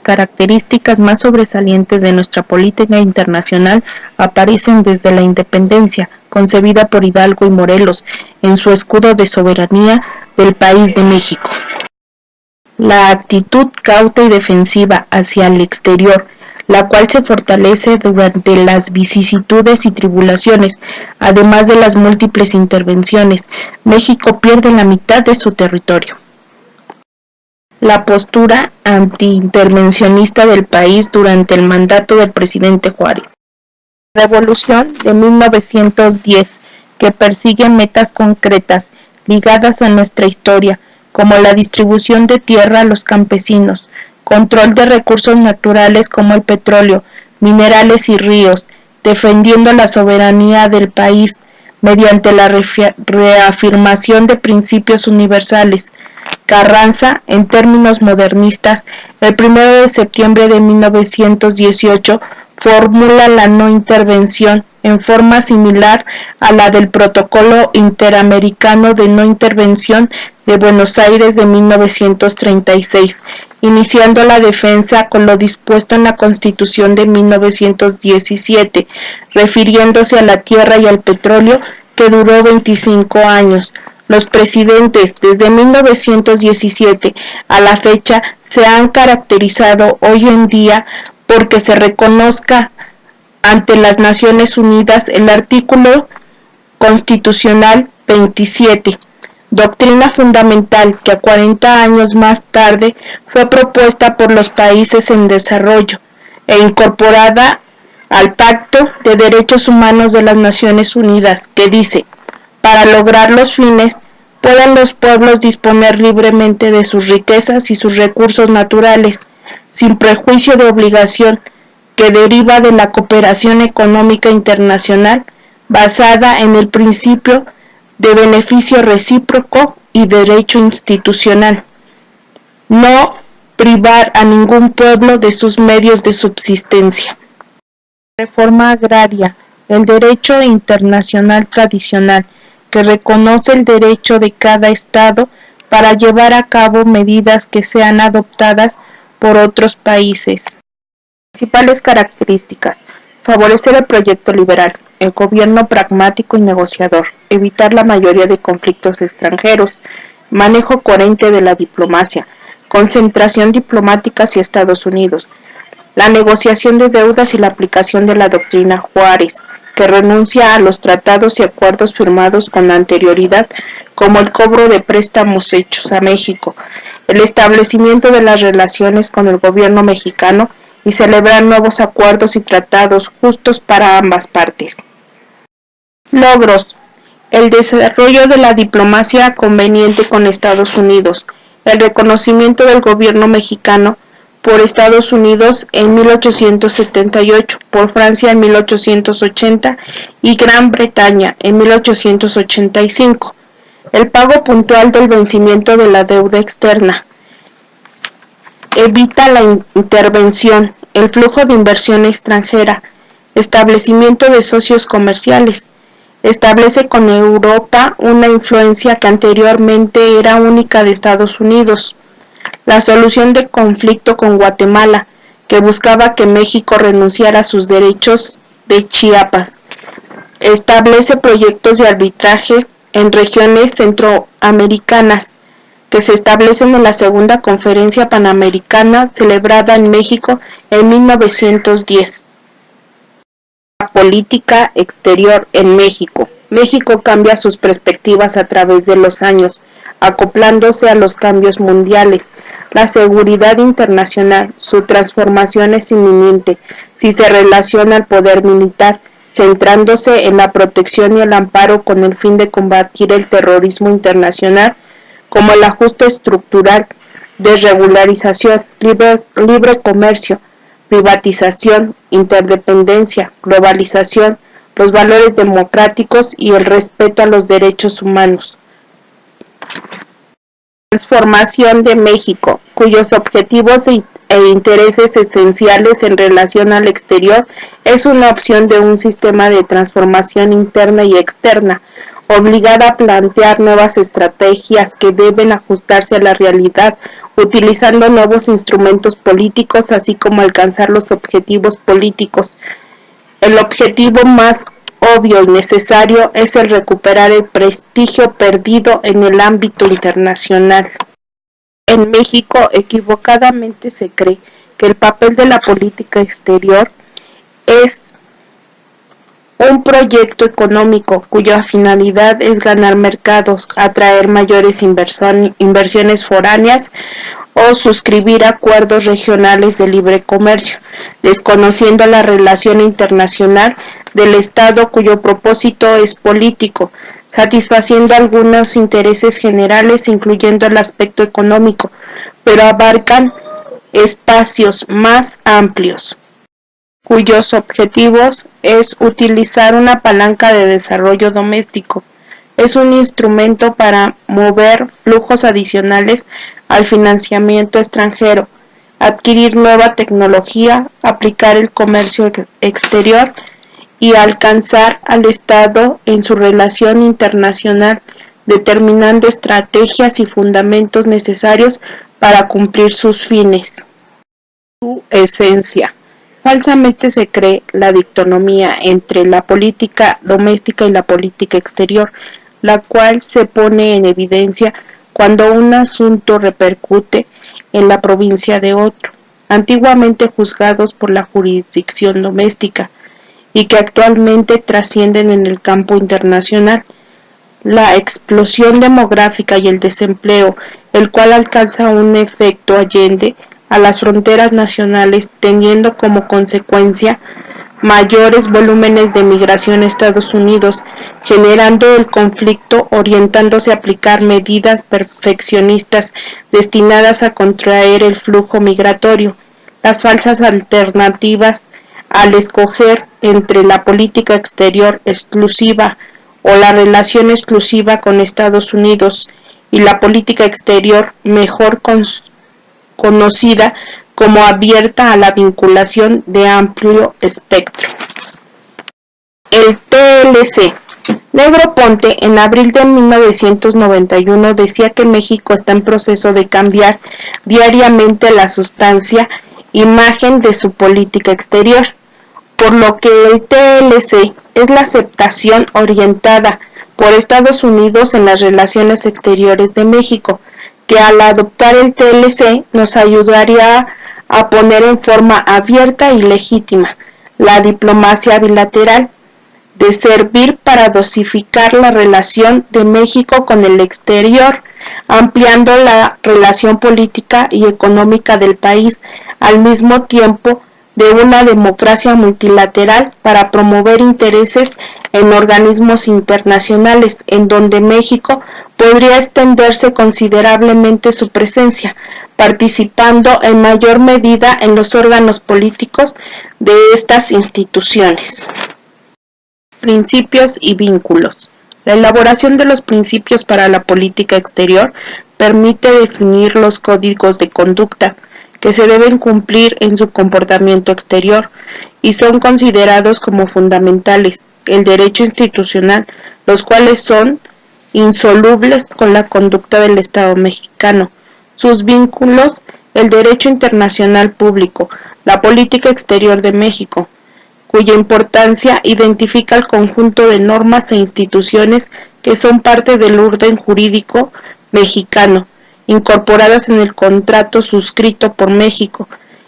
características más sobresalientes de nuestra política internacional aparecen desde la independencia, concebida por Hidalgo y Morelos, en su escudo de soberanía del país de México. La actitud cauta y defensiva hacia el exterior, la cual se fortalece durante las vicisitudes y tribulaciones, además de las múltiples intervenciones. México pierde la mitad de su territorio. La postura antiintervencionista del país durante el mandato del presidente Juárez. La Revolución de 1910, que persigue metas concretas ligadas a nuestra historia, como la distribución de tierra a los campesinos, control de recursos naturales como el petróleo, minerales y ríos, defendiendo la soberanía del país mediante la reafirmación de principios universales. Carranza, en términos modernistas, el 1 de septiembre de 1918, formula la no intervención en forma similar a la del Protocolo Interamericano de No Intervención de Buenos Aires de 1936, iniciando la defensa con lo dispuesto en la Constitución de 1917, refiriéndose a la tierra y al petróleo, que duró 25 años. Los presidentes desde 1917 a la fecha se han caracterizado hoy en día porque se reconozca ante las Naciones Unidas el artículo constitucional 27, doctrina fundamental que 40 años más tarde fue propuesta por los países en desarrollo e incorporada al Pacto de Derechos Humanos de las Naciones Unidas, que dice: para lograr los fines, puedan los pueblos disponer libremente de sus riquezas y sus recursos naturales, sin prejuicio de obligación que deriva de la cooperación económica internacional, basada en el principio de beneficio recíproco y derecho institucional. No privar a ningún pueblo de sus medios de subsistencia. Reforma agraria, el derecho internacional tradicional, que reconoce el derecho de cada Estado para llevar a cabo medidas que sean adoptadas por otros países. Principales características: favorecer el proyecto liberal, el gobierno pragmático y negociador, evitar la mayoría de conflictos extranjeros, manejo coherente de la diplomacia, concentración diplomática hacia Estados Unidos, la negociación de deudas y la aplicación de la doctrina Juárez, que renuncia a los tratados y acuerdos firmados con anterioridad, como el cobro de préstamos hechos a México, el establecimiento de las relaciones con el gobierno mexicano y celebrar nuevos acuerdos y tratados justos para ambas partes. Logros: el desarrollo de la diplomacia conveniente con Estados Unidos, el reconocimiento del gobierno mexicano por Estados Unidos en 1878, por Francia en 1880 y Gran Bretaña en 1885. El pago puntual del vencimiento de la deuda externa. Evita la intervención, el flujo de inversión extranjera. Establecimiento de socios comerciales. Establece con Europa una influencia que anteriormente era única de Estados Unidos. La solución del conflicto con Guatemala, que buscaba que México renunciara a sus derechos de Chiapas. Establece proyectos de arbitraje en regiones centroamericanas, que se establecen en la Segunda Conferencia Panamericana celebrada en México en 1910. La política exterior en México. México cambia sus perspectivas a través de los años, acoplándose a los cambios mundiales. La seguridad internacional, su transformación es inminente si se relaciona al poder militar, centrándose en la protección y el amparo con el fin de combatir el terrorismo internacional, como el ajuste estructural, desregularización, libre comercio, privatización, interdependencia, globalización, los valores democráticos y el respeto a los derechos humanos. Transformación de México, cuyos objetivos e intereses esenciales en relación al exterior es una opción de un sistema de transformación interna y externa, obligada a plantear nuevas estrategias que deben ajustarse a la realidad, utilizando nuevos instrumentos políticos, así como alcanzar los objetivos políticos. El objetivo más obvio y necesario es el recuperar el prestigio perdido en el ámbito internacional. En México, equivocadamente se cree que el papel de la política exterior es un proyecto económico cuya finalidad es ganar mercados, atraer mayores inversiones foráneas o suscribir acuerdos regionales de libre comercio, desconociendo la relación internacional del Estado cuyo propósito es político, satisfaciendo algunos intereses generales incluyendo el aspecto económico, pero abarcan espacios más amplios, cuyos objetivos es utilizar una palanca de desarrollo doméstico. Es un instrumento para mover flujos adicionales al financiamiento extranjero, adquirir nueva tecnología, aplicar el comercio exterior y alcanzar al Estado en su relación internacional, determinando estrategias y fundamentos necesarios para cumplir sus fines. Su esencia. Falsamente se cree la dicotomía entre la política doméstica y la política exterior, la cual se pone en evidencia cuando un asunto repercute en la provincia de otro, antiguamente juzgados por la jurisdicción doméstica, y que actualmente trascienden en el campo internacional. La explosión demográfica y el desempleo, el cual alcanza un efecto allende a las fronteras nacionales, teniendo como consecuencia mayores volúmenes de migración a Estados Unidos, generando el conflicto, orientándose a aplicar medidas perfeccionistas destinadas a contraer el flujo migratorio. Las falsas alternativas al escoger entre la política exterior exclusiva o la relación exclusiva con Estados Unidos y la política exterior mejor conocida como abierta a la vinculación de amplio espectro. El TLC. Negroponte en abril de 1991 decía que México está en proceso de cambiar diariamente la sustancia, imagen de su política exterior, por lo que el TLC es la aceptación orientada por Estados Unidos en las relaciones exteriores de México, que al adoptar el TLC nos ayudaría a poner en forma abierta y legítima la diplomacia bilateral, de servir para dosificar la relación de México con el exterior, ampliando la relación política y económica del país, al mismo tiempo de una democracia multilateral para promover intereses en organismos internacionales, en donde México podría extenderse considerablemente su presencia, participando en mayor medida en los órganos políticos de estas instituciones. Principios y vínculos. La elaboración de los principios para la política exterior permite definir los códigos de conducta que se deben cumplir en su comportamiento exterior y son considerados como fundamentales el derecho institucional, los cuales son insolubles con la conducta del Estado mexicano. Sus vínculos, el derecho internacional público, la política exterior de México, cuya importancia identifica el conjunto de normas e instituciones que son parte del orden jurídico mexicano, incorporadas en el contrato suscrito por México,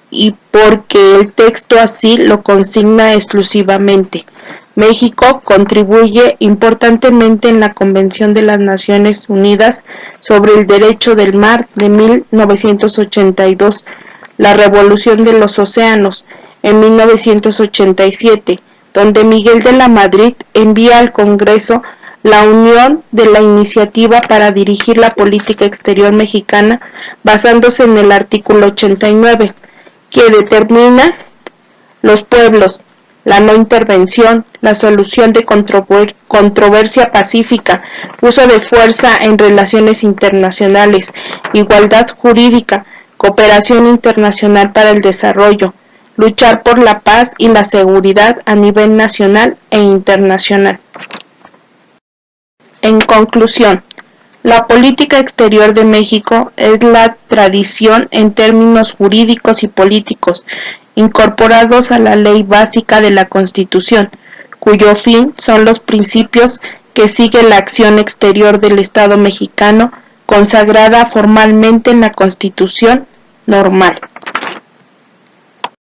y porque el texto así lo consigna exclusivamente. México contribuye importantemente en la Convención de las Naciones Unidas sobre el Derecho del Mar de 1982, la Revolución de los Océanos, en 1987, donde Miguel de la Madrid envía al Congreso la unión de la iniciativa para dirigir la política exterior mexicana basándose en el artículo 89, que determina los pueblos, la no intervención, la solución de controversia pacífica, uso de fuerza en relaciones internacionales, igualdad jurídica, cooperación internacional para el desarrollo, luchar por la paz y la seguridad a nivel nacional e internacional. Conclusión. La política exterior de México es la tradición en términos jurídicos y políticos, incorporados a la Ley Básica de la Constitución, cuyo fin son los principios que sigue la acción exterior del Estado mexicano, consagrada formalmente en la Constitución normal.